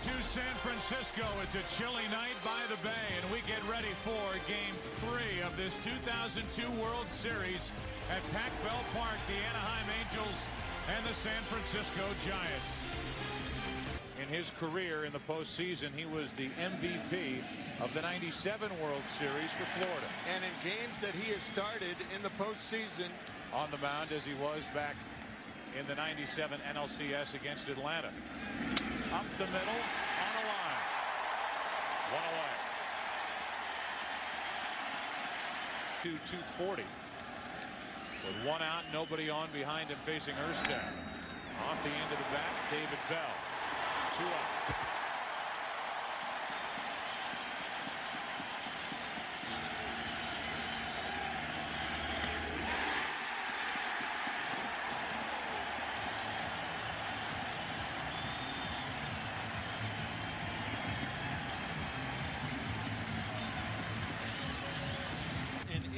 to San Francisco. It's a chilly night by the bay, and we get ready for Game 3 of this 2002 World Series at Pac Bell Park. The Anaheim Angels and the San Francisco Giants. In his career in the postseason, he was the MVP of the '97 World Series for Florida. And in games that he has started in the postseason, on the mound as he was back in the '97 NLCS against Atlanta. Up the middle, on a line. One away. 240. With one out, nobody on behind him facing Erstad. Off the end of the bat, David Bell. 2 out.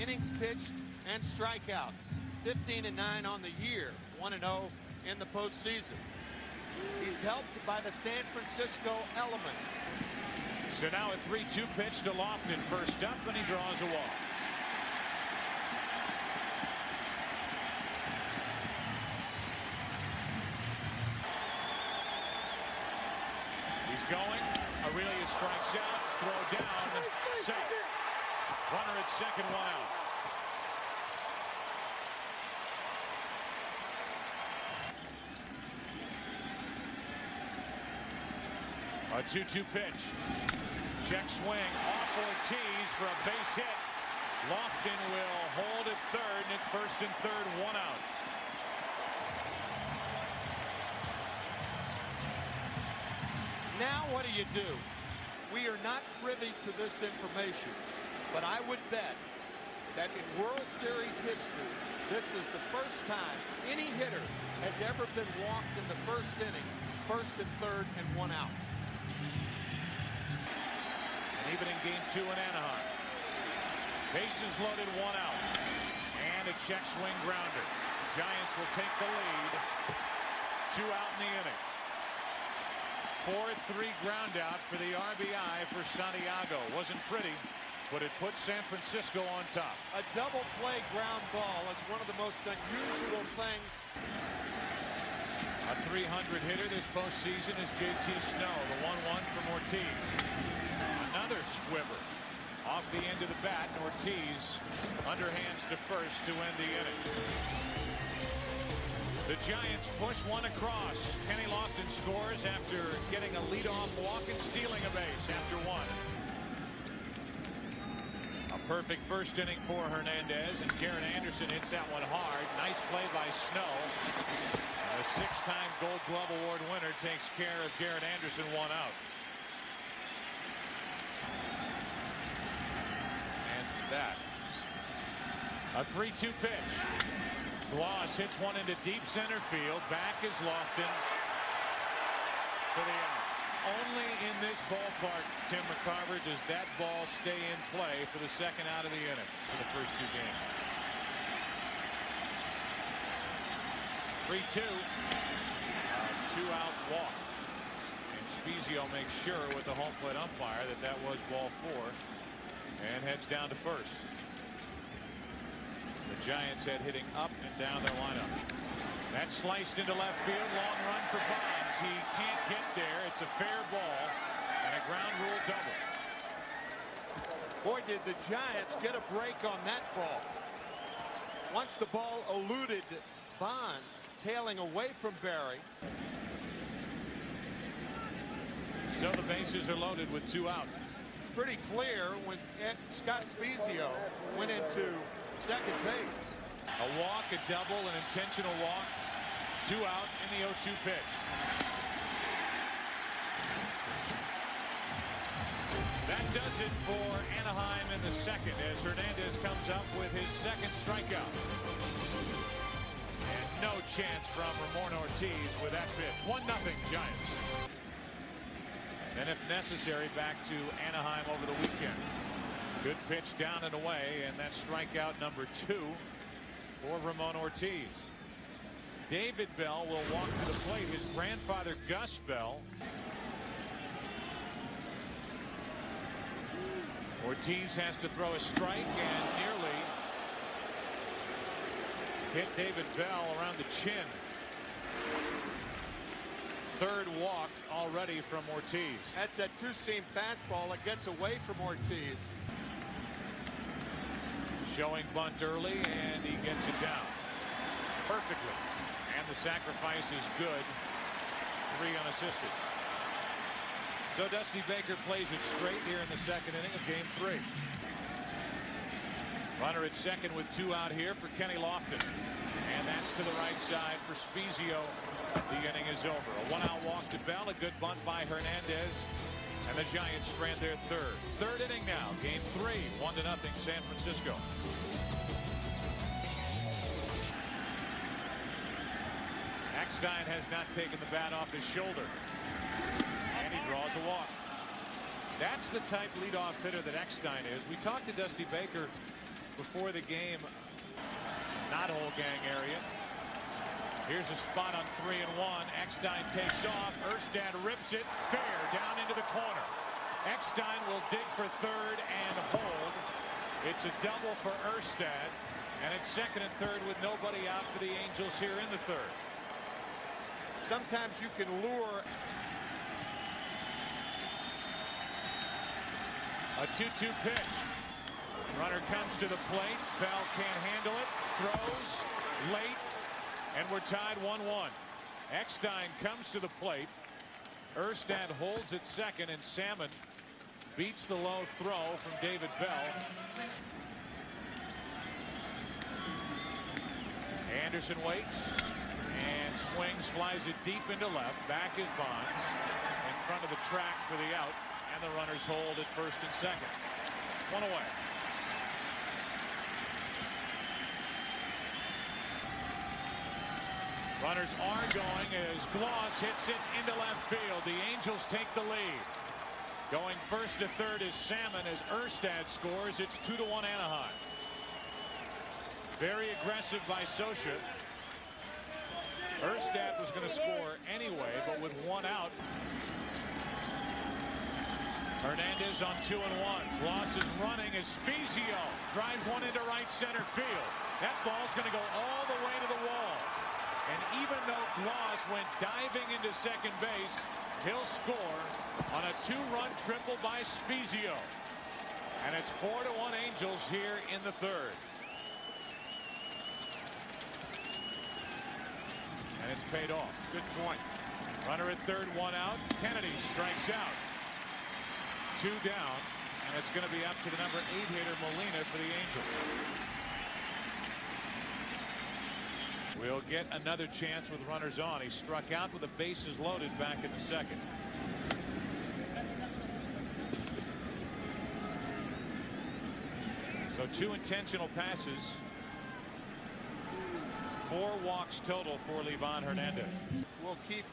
innings pitched and strikeouts. 15-9 on the year, 1-0 in the postseason. He's helped by the San Francisco elements. So now a 3-2 pitch to Lofton, first up, and he draws a walk. He's going. Aurelius strikes out. Throw down. Safe. Runner at second, 1 out. A 2-2 pitch. Check swing off Ortiz for a base hit. Lofton will hold at third, and it's first and third, 1 out. Now what do you do? We are not privy to this information, but I would bet that in World Series history, this is the first time any hitter has ever been walked in the first inning, first and third, and 1 out. And even in game 2 in Anaheim, bases loaded, 1 out, and a check swing grounder. Giants will take the lead. 2 out in the inning. 4-3 ground out for the RBI for Santiago. Wasn't pretty, but it put San Francisco on top. A double play ground ball is one of the most unusual things. A 300 hitter this postseason is JT Snow. The 1-1 from Ortiz. Another squibber off the end of the bat, and Ortiz underhands to first to end the inning. The Giants push one across. Kenny Lofton scores after getting a leadoff walk and stealing a base after 1. A perfect first inning for Hernandez, and Garrett Anderson hits that one hard. Nice play by Snow. The 6-time Gold Glove Award winner takes care of Garrett Anderson, 1 out. And that. A 3-2 pitch. Gloss hits one into deep center field. Back is Lofton for the out. Only in this ballpark, Tim McCarver, does that ball stay in play for the second out of the inning for the first 2 games. 3-2. 2-out walk. And Spezio makes sure with the home plate umpire that that was ball 4 and heads down to first. The Giants had hitting up and down their lineup. That's sliced into left field. Long run for Bonds. He can't get there. It's a fair ball and a ground rule double. Boy, did the Giants get a break on that ball. Once the ball eluded Bonds, tailing away from Barry. So the bases are loaded with 2 out. Pretty clear when Scott Spezio went into second base. A walk, a double, an intentional walk. 2 out in the 0-2 pitch. That does it for Anaheim in the second as Hernandez comes up with his second strikeout. And no chance from Ramon Ortiz with that pitch. 1-0 Giants. And if necessary, back to Anaheim over the weekend. Good pitch down and away, and that's strikeout number 2 for Ramon Ortiz. David Bell will walk to the plate. His grandfather, Gus Bell, Ortiz has to throw a strike and nearly hit David Bell around the chin. Third walk already from Ortiz. That's that two-seam fastball that gets away from Ortiz. Showing bunt early, and he gets it down perfectly. And the sacrifice is good. 3 unassisted. So Dusty Baker plays it straight here in the second inning of game 3. Runner at second with 2 out here for Kenny Lofton. And that's to the right side for Spezio. The inning is over. A 1-out walk to Bell. A good bunt by Hernandez. And the Giants strand their third. Third inning now. Game 3. 1-0 San Francisco. Eckstein has not taken the bat off his shoulder. And he draws a walk. That's the type leadoff hitter that Eckstein is. We talked to Dusty Baker before the game. Not whole gang area. Here's a spot on 3-1. Eckstein takes off. Erstad rips it fair down into the corner. Eckstein will dig for third and hold. It's a double for Erstad. And it's second and third with nobody out for the Angels here in the third. Sometimes you can lure. A 2-2 pitch. Runner comes to the plate. Bell can't handle it. Throws late. And we're tied 1-1. Eckstein comes to the plate. Erstad holds at second, and Salmon beats the low throw from David Bell. Anderson waits and swings, flies it deep into left. Back is Bonds in front of the track for the out, and the runners hold at first and second. 1 away. Runners are going as Gloss hits it into left field. The Angels take the lead. Going first to third is Salmon as Erstad scores. It's 2-1 Anaheim. Very aggressive by Socha. Erstad was going to score anyway, but with 1 out. Hernandez on 2-1. Gloss is running as Spezio drives one into right center field. That ball's going to go all the way to the wall. And even though Gloss went diving into second base, he'll score on a 2-run triple by Spezio. And it's 4-1 Angels here in the third. And it's paid off. Good point. Runner at third, 1 out. Kennedy strikes out. 2 down. And it's going to be up to the number 8 hitter Molina for the Angels. We'll get another chance with runners on. He struck out with the bases loaded back in the second. So 2 intentional passes. 4 walks total for Livan Hernandez. Will keep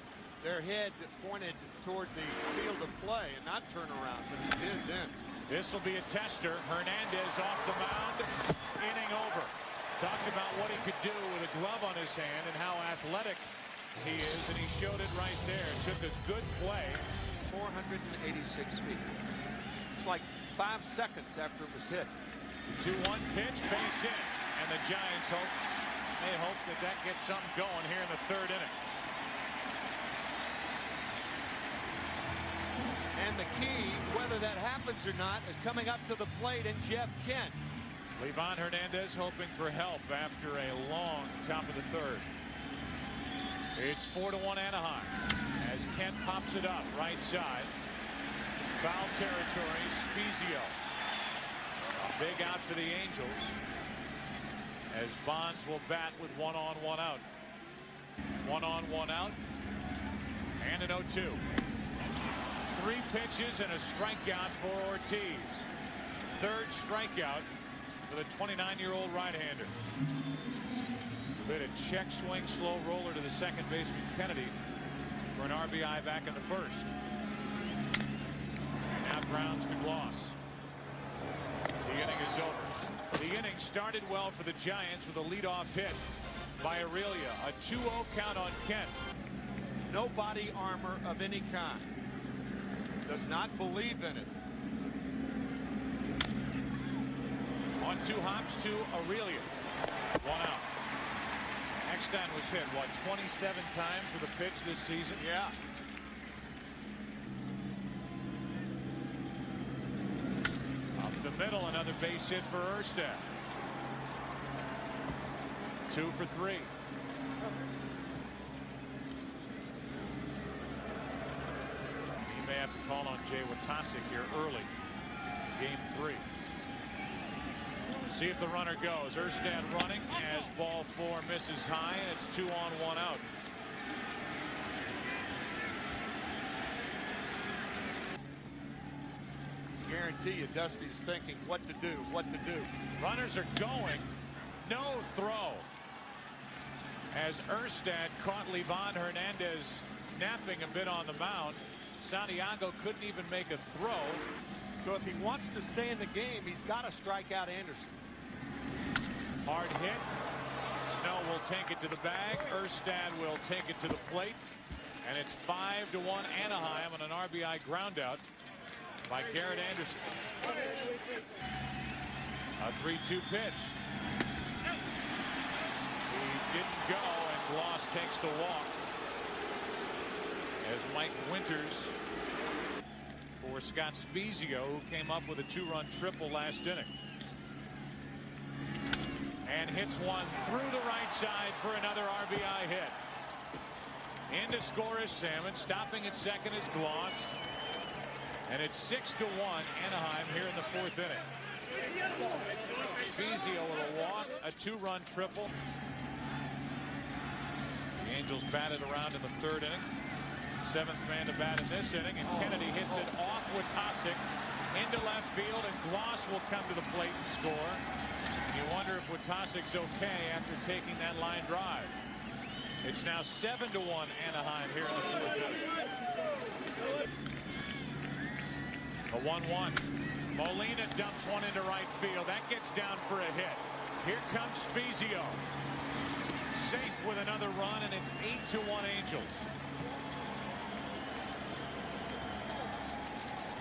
their head pointed toward the field of play and not turn around, but he did then. This will be a tester. Hernandez off the mound. Inning over. Talked about what he could do with a glove on his hand and how athletic he is, and he showed it right there. Took a good play. 486 feet. It's like 5 seconds after it was hit. 2-1 pitch, base hit, and the Giants hope that gets something going here in the third inning. And the key, whether that happens or not, is coming up to the plate and Jeff Kent. Livan Hernandez hoping for help after a long top of the third. It's 4-1 Anaheim as Kent pops it up right side. Foul territory. Spezio. A big out for the Angels as Bonds will bat with 1 on, 1 out. 1 on, 1 out. And an 0-2. 3 pitches and a strikeout for Ortiz. Third strikeout for the 29-year-old right-hander. Bit of check swing, slow roller to the second baseman Kennedy for an RBI back in the first. And now grounds to Gloss. The inning is over. The inning started well for the Giants with a leadoff hit by Aurelia. A 2-0 count on Kent. No body armor of any kind. Does not believe in it. 1-2 hops to Aurelia. 1 out. Eckstein was hit, what, 27 times with a pitch this season? Yeah. Up the middle, another base hit for Erstad. 2 for 3. He may have to call on Jay Watasic here early. Game 3. See if the runner goes. Erstad running as ball 4 misses high, and it's 2 on 1 out. Guarantee you Dusty's thinking what to do. Runners are going. No throw. As Erstad caught Livan Hernandez napping a bit on the mound. Santiago couldn't even make a throw. So if he wants to stay in the game, he's got to strike out Anderson. Hard hit. Snow will take it to the bag. Erstad will take it to the plate. And it's 5-1 Anaheim on an RBI groundout by Garrett Anderson. A 3-2 pitch. He didn't go, and Gloss takes the walk. As Mike Winters for Scott Spezio, who came up with a 2-run triple last inning. And hits one through the right side for another RBI hit. In to score is Salmon. Stopping at second is Gloss. And it's 6-1 Anaheim here in the 4th inning. Spezio with a walk, a 2-run triple. The Angels batted around in the 3rd inning. 7th man to bat in this inning, and Kennedy hits it off Watasic into left field, and Gloss will come to the plate and score. You wonder if Watasic's okay after taking that line drive. It's now 7-1 Anaheim here in the 4th inning. A 1-1. Molina dumps one into right field. That gets down for a hit. Here comes Spezio. Safe with another run, and it's 8-1 Angels.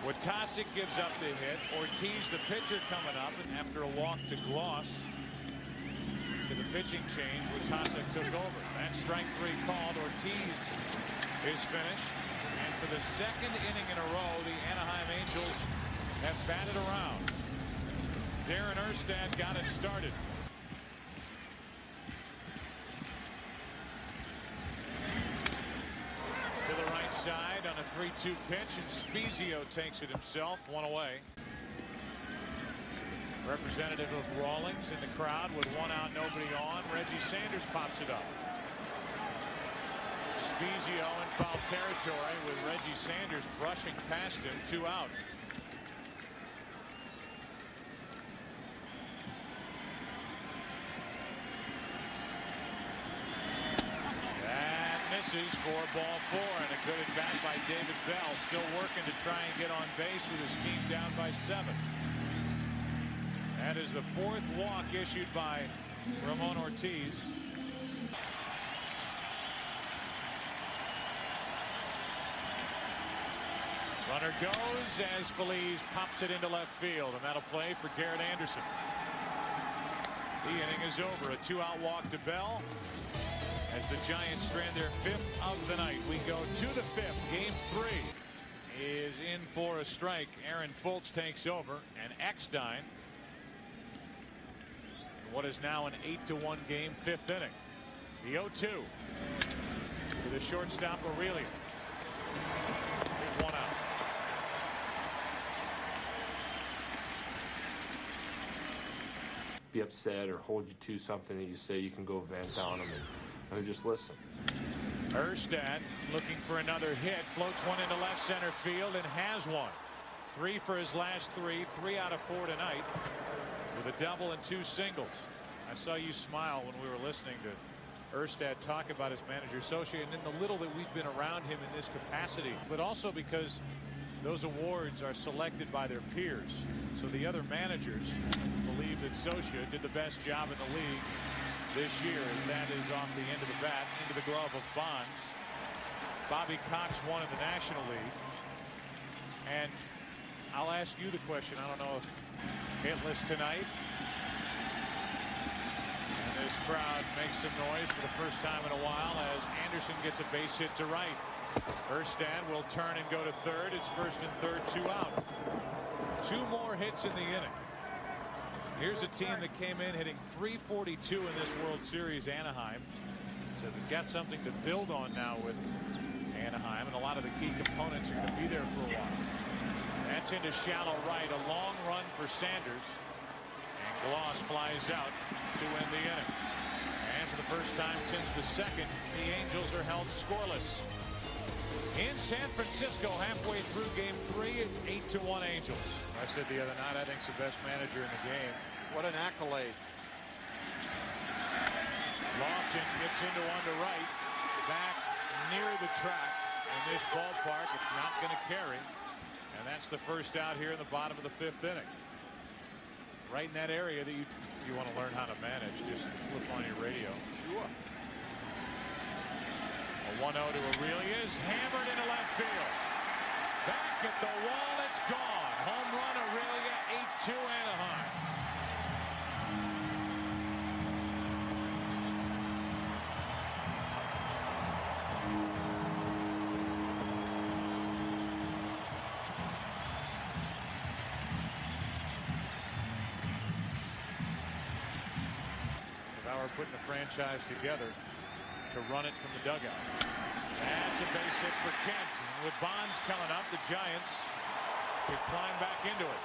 Watasic gives up the hit. Ortiz, the pitcher, coming up, and after a walk to Gloss to the pitching change, Watasic took over. That strike 3 called. Ortiz is finished, and for the 2nd inning in a row, the Anaheim Angels have batted around. Darren Erstad got it started. To the right side on a 3-2 pitch, and Spezio takes it himself. 1 away. Representative of Rawlings in the crowd with 1 out, nobody on. Reggie Sanders pops it up. Spezio in foul territory with Reggie Sanders brushing past him. 2 out. Misses for ball 4, and a good at bat by David Bell, still working to try and get on base with his team down by 7. That is the 4th walk issued by Ramon Ortiz. Runner goes as Feliz pops it into left field, and that'll play for Garrett Anderson. The inning is over. A 2-out walk to Bell. As the Giants strand their 5th of the night, we go to the 5th. Game 3 is in for a strike. Aaron Fultz takes over, and Eckstein. What is now an 8-1 game, 5th inning. The 0-2 to the shortstop Aurelia. Here's 1 out. Be upset or hold you to something that you say, you can go vent on them and just listen. Erstad looking for another hit, floats one into left center field and has one. 3 for his last 3 out of 4 tonight with a double and 2 singles. I saw you smile when we were listening to Erstad talk about his manager associate and in the little that we've been around him in this capacity, but also because those awards are selected by their peers. So the other managers believe that Socia did the best job in the league this year, as that is off the end of the bat into the glove of Bonds. Bobby Cox won in the National League. And I'll ask you the question. I don't know if hitless tonight And this crowd makes some noise for the first time in a while as Anderson gets a base hit to right. Erstad will turn and go to third. It's first and third, 2 out. 2 more hits in the inning. Here's a team that came in hitting .342 in this World Series, Anaheim. So they've got something to build on now with Anaheim, and a lot of the key components are going to be there for a while. That's into shallow right, a long run for Sanders, and Gloss flies out to win the inning. And for the first time since the second, the Angels are held scoreless. In San Francisco, halfway through Game 3, it's 8-1 Angels. I said the other night, I think it's the best manager in the game. What an accolade. Lofton gets into one to right, back near the track. In this ballpark, it's not going to carry. And that's the first out here in the bottom of the 5th inning. Right in that area that if you want to learn how to manage, just flip on your radio. Sure. A 1-0 to Aurelia is hammered into left field. Back at the wall, it's gone. Home run, Aurelia, 8-2 Anaheim. Putting the franchise together to run it from the dugout. That's a base hit for Kent. And with Bonds coming up, the Giants could climb back into it.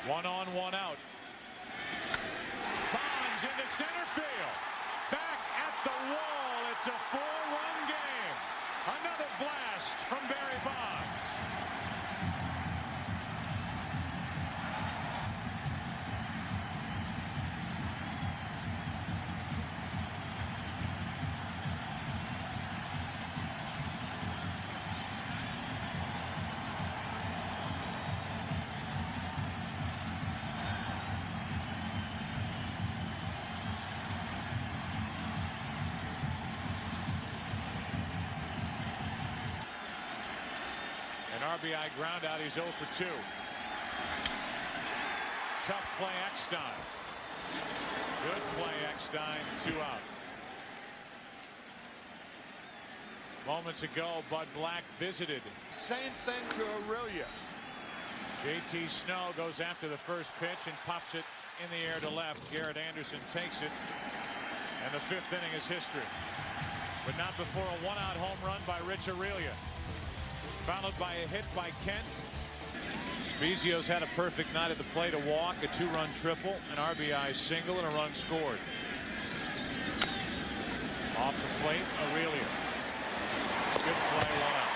One on, one out. Bonds into center field. Back at the wall. It's a 4-run game. Another blast from Barry Bonds. RBI ground out. He's 0 for 2. Tough play, Eckstein. Good play, Eckstein. 2 out. Moments ago, Bud Black visited. Same thing to Aurelia. JT Snow goes after the first pitch and pops it in the air to left. Garrett Anderson takes it, and the 5th inning is history. But not before a 1-out home run by Rich Aurelia, followed by a hit by Kent. Spezio's had a perfect night at the plate, a walk, a 2-run triple, an RBI single, and a run scored. Off the plate, Aurelia. Good play, 1 out.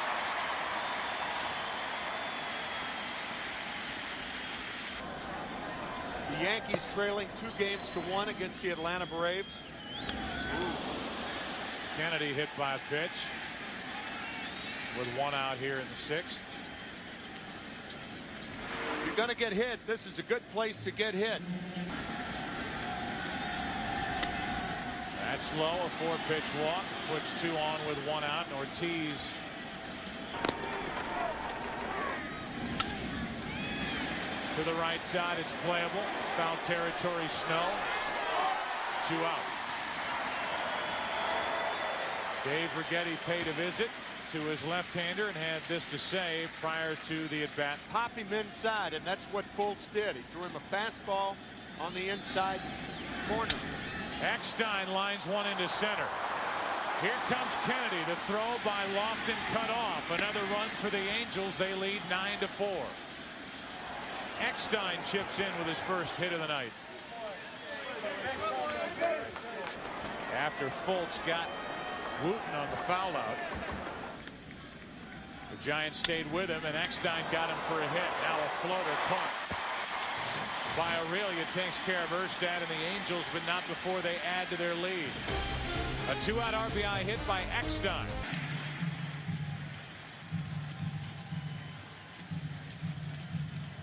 The Yankees trailing 2-1 against the Atlanta Braves. Kennedy hit by a pitch with 1 out here in the 6th. If you're going to get hit, this is a good place to get hit. That's low, a 4-pitch walk, puts 2 on with 1 out, and Ortiz to the right side. It's playable. Foul territory, Snow. 2 out. Dave Righetti paid a visit to his left-hander and had this to say prior to the at-bat. Pop him inside, and that's what Fultz did. He threw him a fastball on the inside corner. Eckstein lines one into center. Here comes Kennedy. The throw by Lofton cut off. Another run for the Angels. They lead 9-4. Eckstein chips in with his first hit of the night. After Fultz got Wooten on the foul out, the Giants stayed with him, and Eckstein got him for a hit. Now a floater punt by Aurelia takes care of Erstad and the Angels, but not before they add to their lead. A 2-out RBI hit by Eckstein.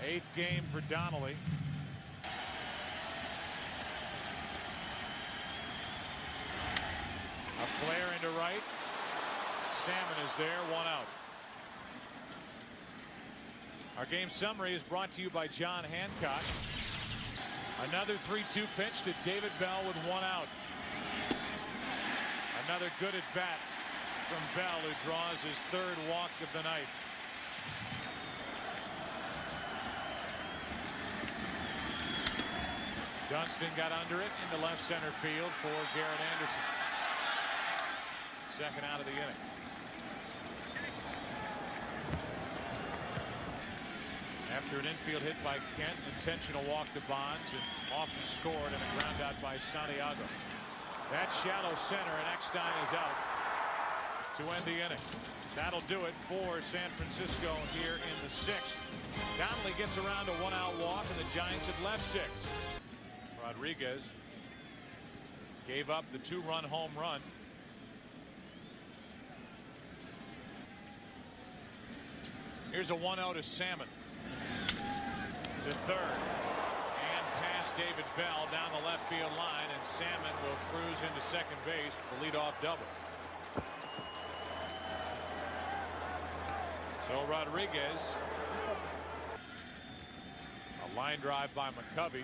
Eighth game for Donnelly. A flare into right. Salmon is there, 1 out. Our game summary is brought to you by John Hancock. Another 3-2 pitch to David Bell with 1 out. Another good at bat from Bell, who draws his 3rd walk of the night. Dunston got under it into left center field for Garrett Anderson. 2nd out of the inning. After an infield hit by Kent, intentional walk to Bonds, and often scored, and a ground out by Santiago. That shallow center, and Eckstein is out to end the inning. That'll do it for San Francisco here in the 6th. Donnelly gets around a 1-out walk, and the Giants have left 6. Rodriguez gave up the 2-run home run. Here's a 1-0 to Salmon. To 3rd. And past David Bell down the left field line, and Salmon will cruise into second base for the leadoff double. So Rodriguez, a line drive by McCovey,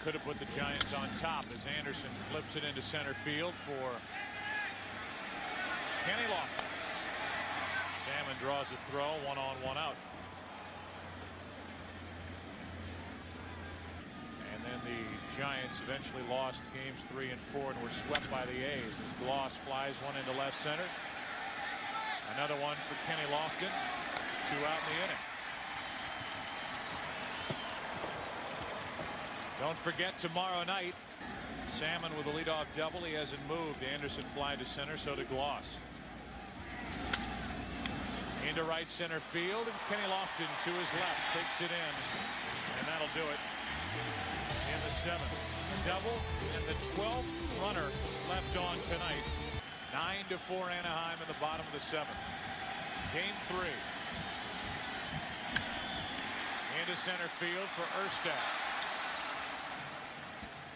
could have put the Giants on top as Anderson flips it into center field for Kenny Lofton. Salmon draws a throw, 1 on, 1 out. And then the Giants eventually lost games 3 and 4 and were swept by the A's as Gloss flies one into left center. Another one for Kenny Lofton. 2 out in the inning. Don't forget tomorrow night, Salmon with a leadoff double. He hasn't moved. Anderson flying to center, so did Gloss. Into right center field, and Kenny Lofton to his left takes it in, and that'll do it in the 7th. A double and the 12th runner left on tonight. 9-4 Anaheim in the bottom of the 7th. Game 3. Into center field for Erstad.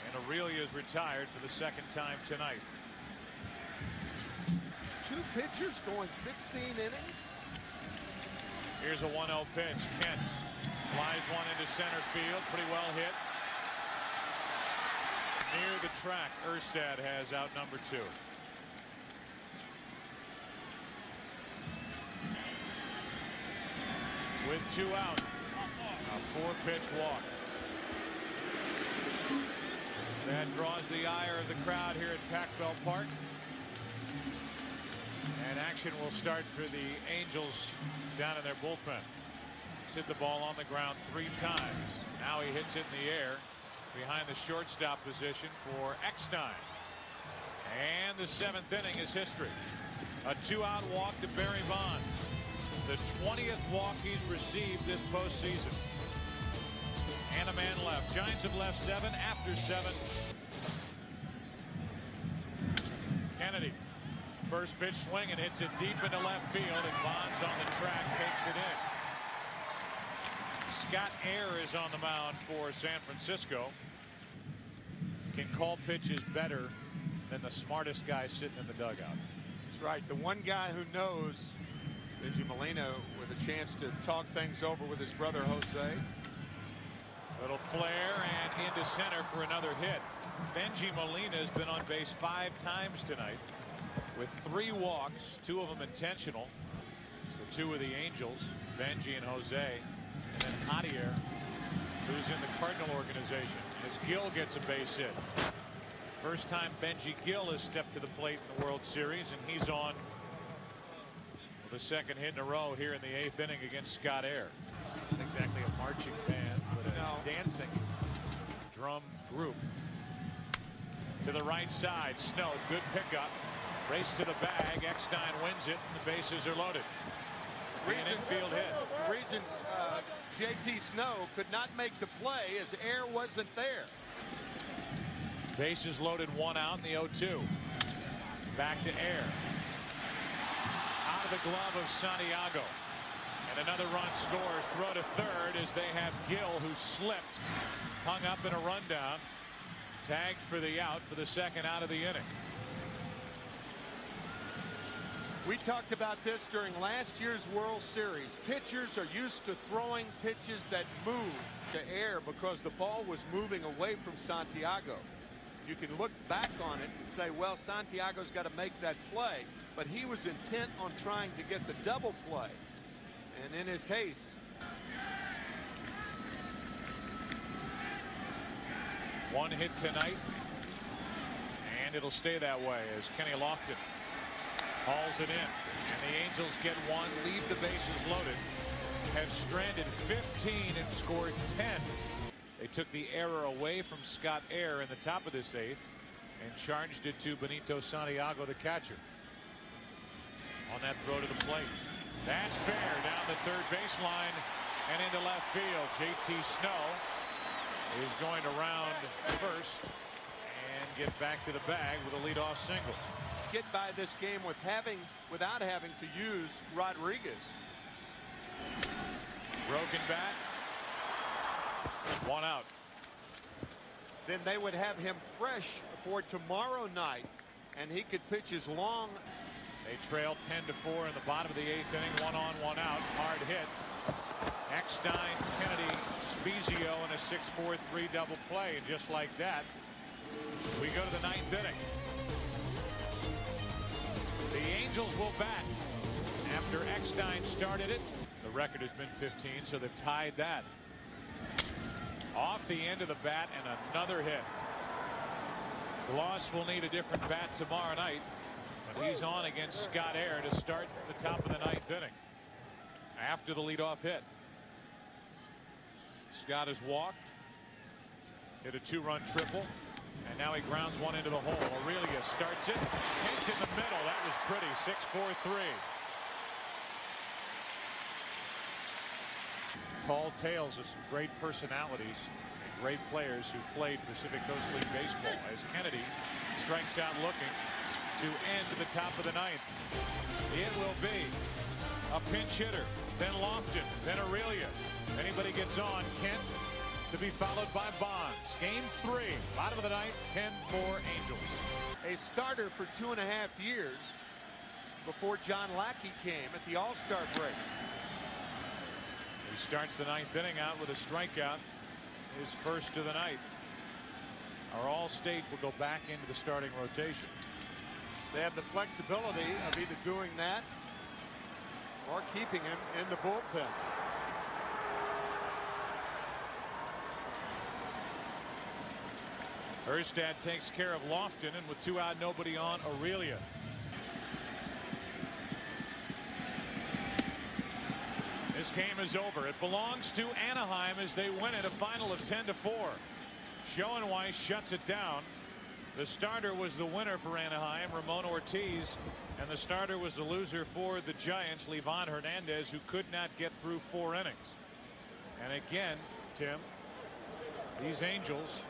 And Aurelia is retired for the 2nd time tonight. 2 pitchers going 16 innings. Here's a 1-0 pitch. Kent flies one into center field. Pretty well hit. Near the track, Erstad has out number 2. With 2 out. A 4-pitch walk. That draws the ire of the crowd here at Pac Bell Park. And action will start for the Angels down in their bullpen. He's hit the ball on the ground 3 times. Now he hits it in the air behind the shortstop position for Eckstein. And the 7th inning is history. A 2-out walk to Barry Bonds. The 20th walk he's received this postseason. And a man left. Giants have left 7 after 7. Kennedy. First pitch swing and hits it deep into left field, and Bonds on the track takes it in. Scott Air is on the mound for San Francisco. Can call pitches better than the smartest guy sitting in the dugout. That's right. The one guy who knows, Benji Molina, with a chance to talk things over with his brother Jose. Little flare and into center for another hit. Benji Molina has been on base 5 times tonight with 3 walks, 2 of them intentional. The 2 of the Angels, Benji and Jose, and then Javier, who's in the Cardinal organization, as Gill gets a base hit. First time Benji Gill has stepped to the plate in the World Series, and he's on the 2nd hit in a row here in the 8th inning against Scott Air. Not exactly a marching band, but a dancing drum group. To the right side, Snow, good pickup. Race to the bag. Eckstein wins it, and the bases are loaded. An infield hit. The reason JT Snow could not make the play is Air wasn't there. Bases loaded, 1 out in the 0-2. Back to Air. Out of the glove of Santiago. And another run scores. Throw to 3rd as they have Gill, who slipped, hung up in a rundown. Tagged for the out for the 2nd out of the inning. We talked about this during last year's World Series. Pitchers are used to throwing pitches that move the air because the ball was moving away from Santiago. You can look back on it and say, well, Santiago's got to make that play, but he was intent on trying to get the double play. And in his haste, one hit tonight, and it'll stay that way as Kenny Lofton hauls it in, and the Angels get one, leave the bases loaded, have stranded 15 and scored 10. They took the error away from Scott Air in the top of this eighth and charged it to Benito Santiago, the catcher, on that throw to the plate. That's fair down the third baseline and into left field. JT Snow is going to round first and get back to the bag with a leadoff single. get by this game without having to use Rodriguez. Broken bat. One out. Then they would have him fresh for tomorrow night, and he could pitch as long. They trail 10-4 in the bottom of the eighth inning. 1 on, 1 out. Hard hit. Eckstein, Kennedy, Spezio in a 6-4-3 double play, and just like that, we go to the ninth inning. The Angels will bat after Eckstein started it. The record has been 15, so they've tied that. Off the end of the bat and another hit. Gloss will need a different bat tomorrow night, but he's on against Scott Air to start the top of the ninth inning. After the leadoff hit, Scott has walked, hit a 2-run triple, and now he grounds one into the hole. Aurelia starts it, hits in the middle. That was pretty. 6-4-3. Tall tales of some great personalities and great players who played Pacific Coast League baseball, as Kennedy strikes out looking to end the top of the ninth. It will be a pinch hitter, then Lofton, then Aurelia. If anybody gets on, Kent, to be followed by Bonds. Game 3, bottom of the ninth, 10-4 Angels. A starter for 2.5 years before John Lackey came at the All-Star break. He starts the ninth inning out with a strikeout, his first of the night. Our All-State will go back into the starting rotation. They have the flexibility of either doing that or keeping him in the bullpen. Erstad takes care of Lofton, and with 2 out, nobody on, Aurelia. This game is over. It belongs to Anaheim as they win it, a final of 10-4. Schoenweiss shuts it down. The starter was the winner for Anaheim, Ramon Ortiz, and the starter was the loser for the Giants, Livan Hernandez, who could not get through 4 innings. And again, Tim, these Angels